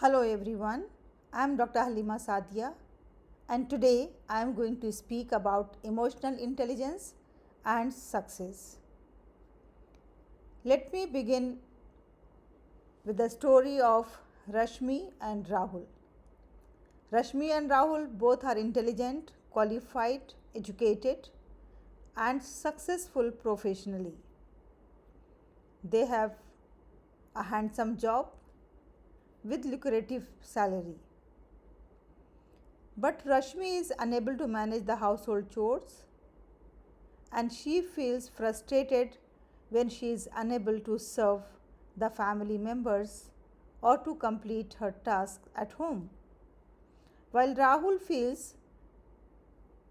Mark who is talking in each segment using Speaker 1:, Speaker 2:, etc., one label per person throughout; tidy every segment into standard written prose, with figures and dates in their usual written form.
Speaker 1: Hello everyone, I am Dr. Haleema Sadia and today I am going to speak about emotional intelligence and success. Let me begin with the story of Rashmi and Rahul. Rashmi and Rahul both are intelligent, qualified, educated and successful professionally. They have a handsome job with lucrative salary. But Rashmi is unable to manage the household chores and she feels frustrated when she is unable to serve the family members or to complete her tasks at home. While Rahul feels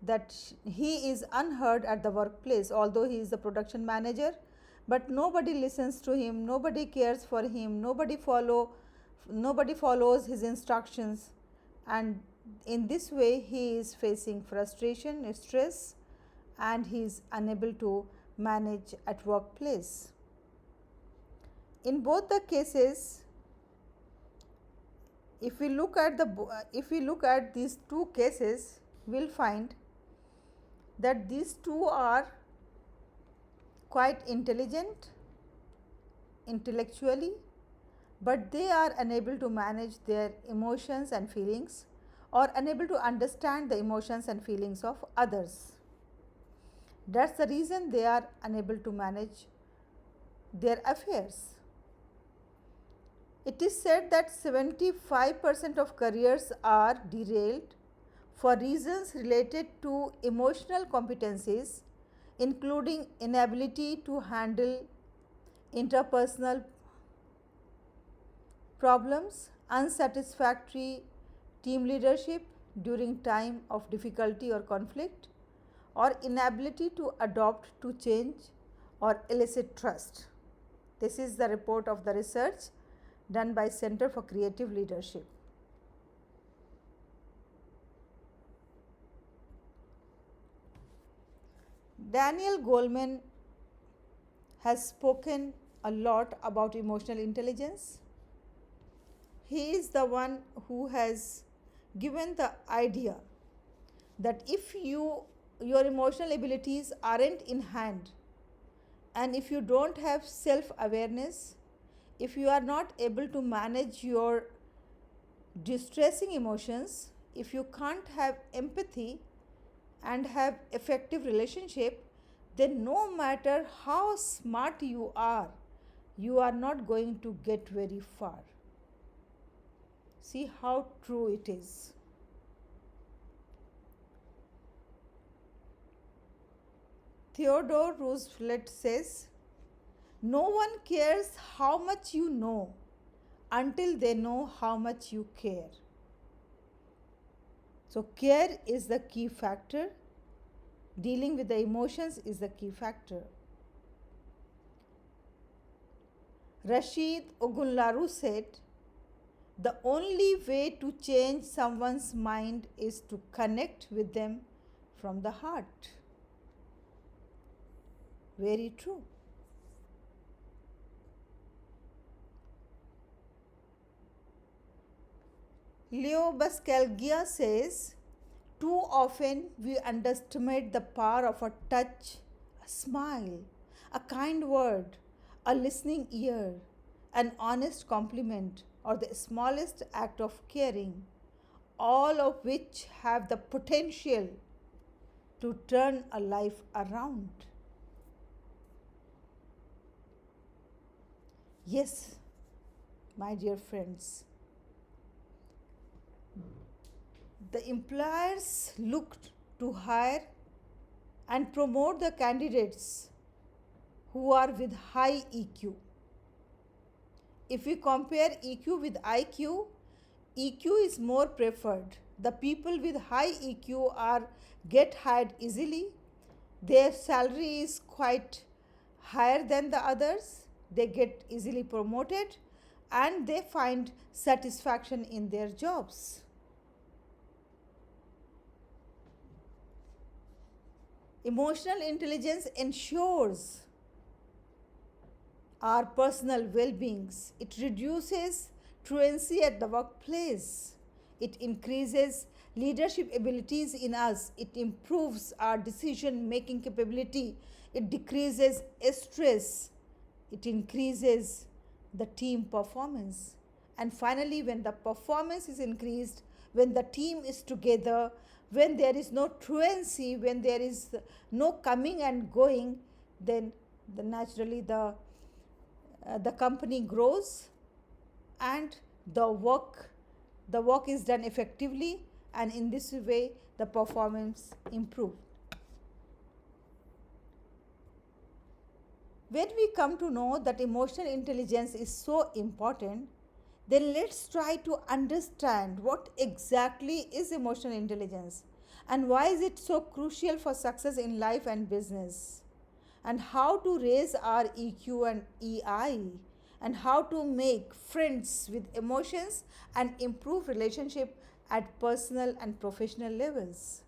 Speaker 1: that he is unheard at the workplace, although he is the production manager, but nobody listens to him, nobody cares for him, nobody follows his instructions, and in this way he is facing frustration, stress, and he is unable to manage at workplace. In both the cases, if we look at these two cases, we'll find that these two are quite intelligent intellectually, but they are unable to manage their emotions and feelings or unable to understand the emotions and feelings of others. That's the reason they are unable to manage their affairs. It is said that 75% of careers are derailed for reasons related to emotional competencies, including inability to handle interpersonal problems, unsatisfactory team leadership during time of difficulty or conflict, or inability to adopt to change or elicit trust. This is the report of the research done by Center for Creative Leadership. Daniel Goleman has spoken a lot about emotional intelligence. He is the one who has given the idea that if your emotional abilities aren't in hand, and if you don't have self-awareness, if you are not able to manage your distressing emotions, if you can't have empathy and have effective relationship, then no matter how smart you are not going to get very far. See how true it is. Theodore Roosevelt says, "No one cares how much you know until they know how much you care." So, care is the key factor. Dealing with the emotions is the key factor. Rashid Ogunlaru said, "The only way to change someone's mind is to connect with them from the heart." Very true. Leo Buscaglia says, "Too often we underestimate the power of a touch, a smile, a kind word, a listening ear, an honest compliment, or the smallest act of caring, all of which have the potential to turn a life around." Yes, my dear friends, the employers look to hire and promote the candidates who are with high EQ. If we compare EQ with IQ, EQ is more preferred. The people with high EQ get hired easily. Their salary is quite higher than the others. They get easily promoted and they find satisfaction in their jobs. Emotional intelligence ensures our personal well-beings. It reduces truancy at the workplace. It increases leadership abilities in us. It improves our decision making capability. It decreases stress. It increases the team performance. And finally, when the performance is increased, when the team is together, when there is no truancy, when there is no coming and going, then naturally the company grows and the work is done effectively, and in this way the performance improves. When we come to know that emotional intelligence is so important, then let's try to understand what exactly is emotional intelligence and why is it so crucial for success in life and business, and how to raise our EQ and EI, and how to make friends with emotions and improve relationship at personal and professional levels.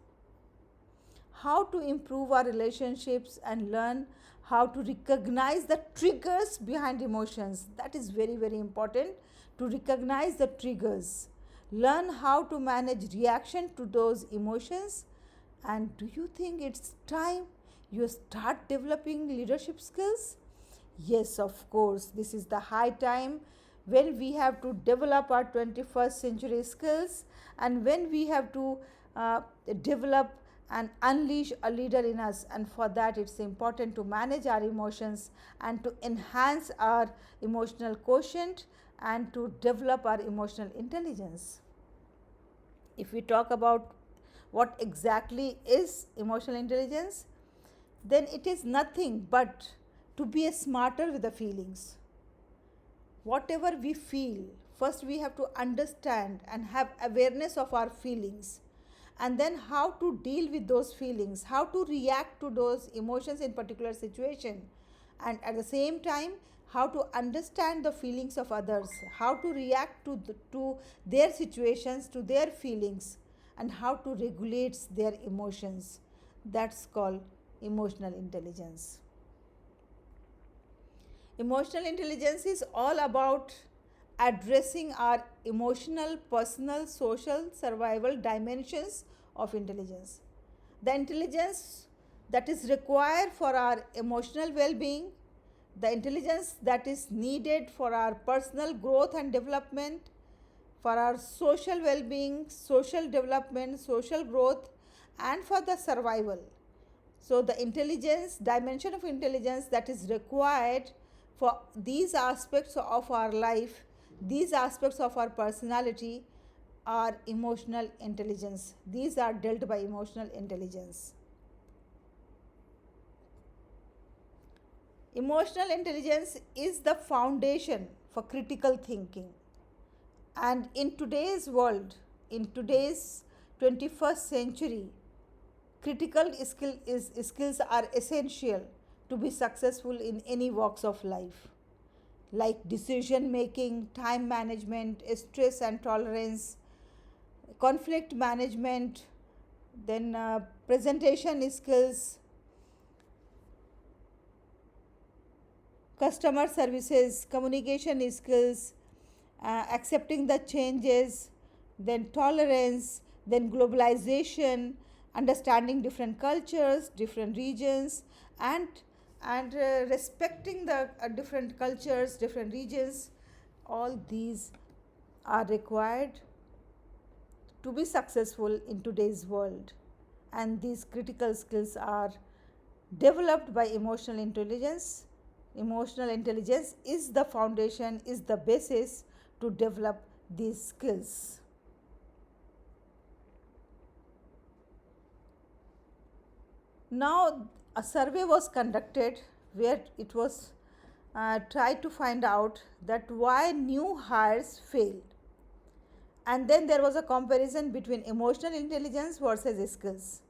Speaker 1: How to improve our relationships and learn how to recognize the triggers behind emotions. That is very, very important, to recognize the triggers. Learn how to manage reaction to those emotions. And do you think it's time you start developing leadership skills? Yes, of course, this is the high time when we have to develop our 21st century skills, and when we have to develop and unleash a leader in us. And for that, it's important to manage our emotions and to enhance our emotional quotient and to develop our emotional intelligence. If we talk about what exactly is emotional intelligence, then it is nothing but to be smarter with the feelings. Whatever we feel, first we have to understand and have awareness of our feelings, and then how to deal with those feelings, how to react to those emotions in particular situation, and at the same time how to understand the feelings of others, how to react to their situations, to their feelings, and how to regulate their emotions. That's called emotional intelligence. Emotional intelligence is all about addressing our emotional, personal, social, survival dimensions of intelligence. The intelligence that is required for our emotional well being, the intelligence that is needed for our personal growth and development, for our social well being, social development, social growth, and for the survival. So, the intelligence, dimension of intelligence that is required for these aspects of our life, these aspects of our personality, are emotional intelligence. These are dealt by emotional intelligence. Emotional intelligence is the foundation for critical thinking. And in today's world, in today's 21st century, critical skills are essential to be successful in any walks of life, like decision making, time management, stress and tolerance, conflict management, then presentation skills, customer services, communication skills, accepting the changes, then tolerance, then globalization, understanding different cultures, different regions, and respecting the different cultures, different regions. All these are required to be successful in today's world, and these critical skills are developed by emotional intelligence. Emotional intelligence is the foundation, is the basis to develop these skills. Now, a survey was conducted where it was tried to find out that why new hires failed, and then there was a comparison between emotional intelligence versus skills.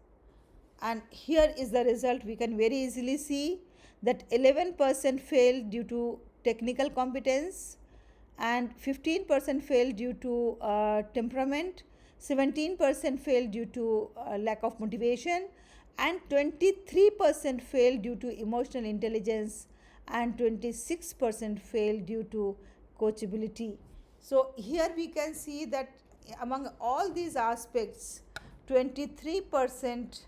Speaker 1: And here is the result. We can very easily see that 11% failed due to technical competence, and 15% failed due to temperament, 17% failed due to lack of motivation, and 23% failed due to emotional intelligence, and 26% failed due to coachability. So here we can see that among all these aspects, 23%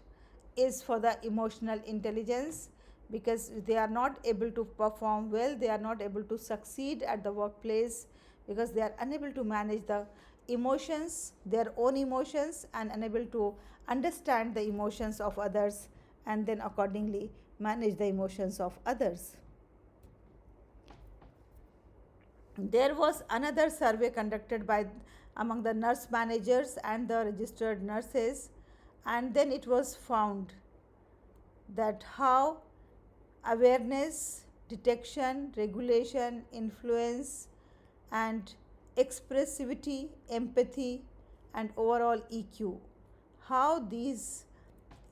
Speaker 1: is for the emotional intelligence, because they are not able to perform well, they are not able to succeed at the workplace, because they are unable to manage the emotions, their own emotions, and unable to understand the emotions of others, and then accordingly manage the emotions of others. There was another survey conducted by among the nurse managers and the registered nurses, and then it was found that how awareness, detection, regulation, influence, and expressivity, empathy, and overall EQ, how these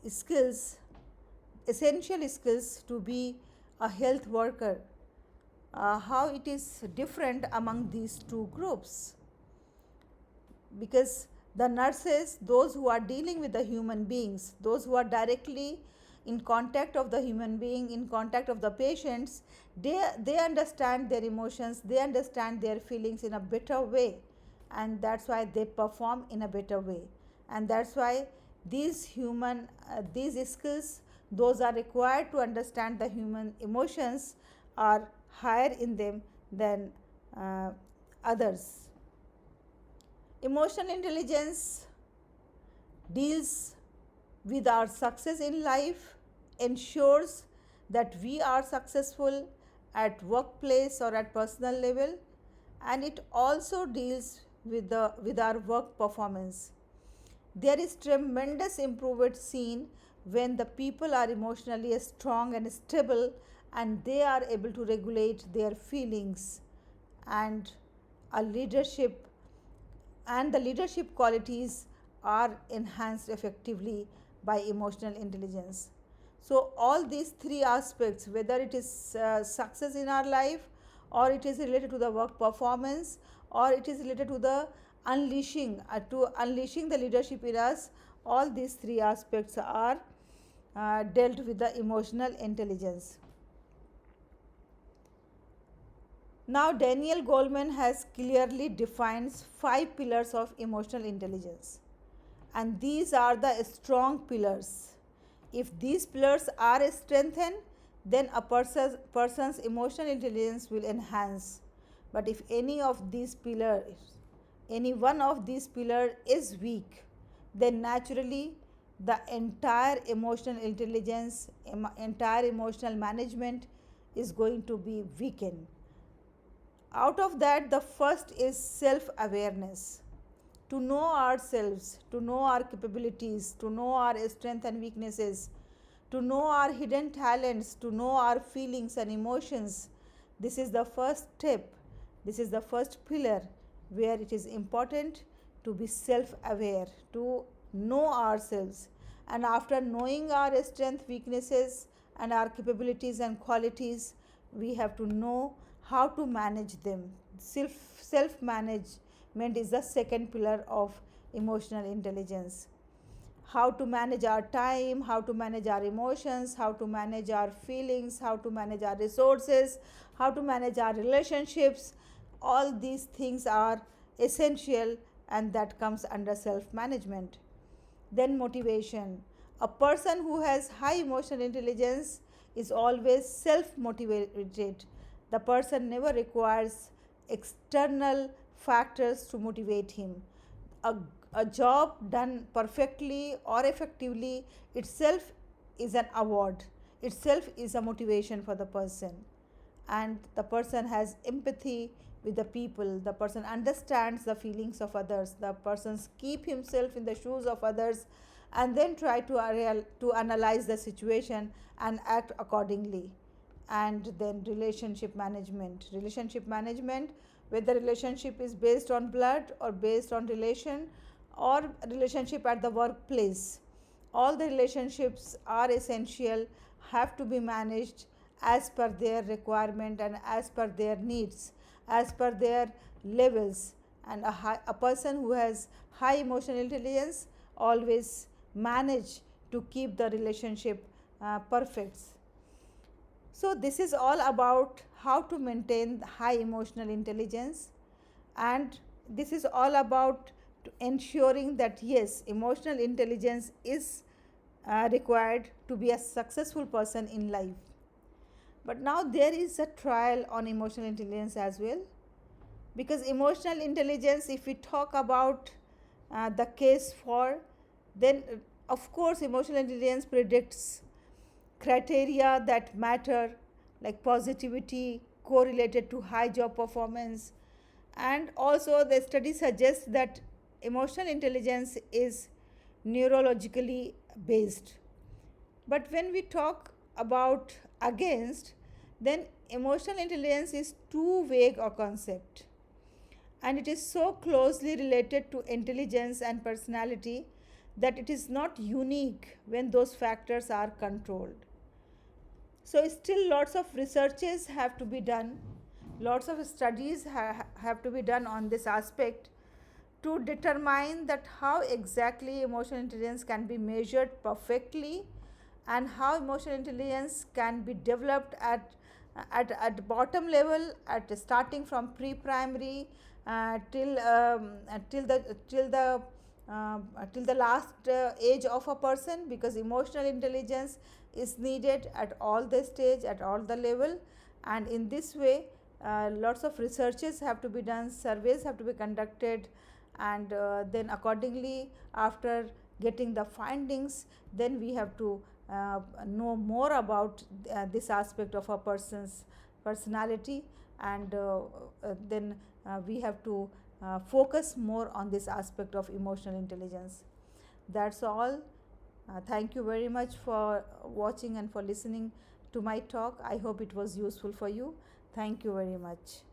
Speaker 1: skills, essential skills to be a health worker, how it is different among these two groups. Because the nurses, those who are dealing with the human beings, those who are directly in contact of the human being, in contact of the patients, they understand their emotions, they understand their feelings in a better way, and that's why they perform in a better way. And that's why these skills, those are required to understand the human emotions, are higher in them than others. Emotional intelligence deals with our success in life, ensures that we are successful at workplace or at personal level, and it also deals with our work performance. There is tremendous improvement seen when the people are emotionally strong and stable, and they are able to regulate their feelings, and a leadership and the leadership qualities are enhanced effectively by emotional intelligence. So all these three aspects, whether it is success in our life, or it is related to the work performance, or it is related to the unleashing the leadership in us, all these three aspects are dealt with the emotional intelligence. Now, Daniel Goleman has clearly defined 5 pillars of emotional intelligence, and these are the strong pillars. If these pillars are strengthened, then a person's emotional intelligence will enhance. But if any one of these pillars is weak, then naturally the entire emotional intelligence, entire emotional management is going to be weakened. Out of that, the first is self awareness. To know ourselves, to know our capabilities, to know our strengths and weaknesses, to know our hidden talents, to know our feelings and emotions. This is the first step. This is the first pillar where it is important to be self aware, to know ourselves. And after knowing our strengths, weaknesses, and our capabilities and qualities, we have to know how to manage them. Self management is the second pillar of emotional intelligence. How to manage our time, how to manage our emotions, how to manage our feelings, how to manage our resources, how to manage our relationships. All these things are essential, and that comes under self management. Then, motivation. A person who has high emotional intelligence is always self motivated. The person never requires external factors to motivate him. A, a job done perfectly or effectively itself is an award, itself is a motivation for the person. And the person has empathy with the people, the person understands the feelings of others, the person keep himself in the shoes of others, and then try to analyze the situation and act accordingly. And then relationship management, whether relationship is based on blood or based on relation, or relationship at the workplace, all the relationships are essential, have to be managed as per their requirement and as per their needs, as per their levels. And a person who has high emotional intelligence always manage to keep the relationship perfect. So this is all about how to maintain high emotional intelligence. And this is all about ensuring that yes, emotional intelligence is required to be a successful person in life. But now there is a trial on emotional intelligence as well, because emotional intelligence, if we talk about the case for, then of course emotional intelligence predicts criteria that matter, like positivity correlated to high job performance. And also the study suggests that emotional intelligence is neurologically based. But when we talk about against, then emotional intelligence is too vague a concept, and it is so closely related to intelligence and personality that it is not unique when those factors are controlled. So still lots of researches have to be done, lots of studies have to be done on this aspect to determine that how exactly emotional intelligence can be measured perfectly, and how emotional intelligence can be developed at bottom level, at starting from pre-primary till the last age of a person, because emotional intelligence is needed at all the stage, at all the level. And in this way lots of researches have to be done, surveys have to be conducted, and then accordingly, after getting the findings, then we have to know more about this aspect of a person's personality, and then we have to focus more on this aspect of emotional intelligence. That's all. Thank you very much for watching and for listening to my talk. I hope it was useful for you. Thank you very much.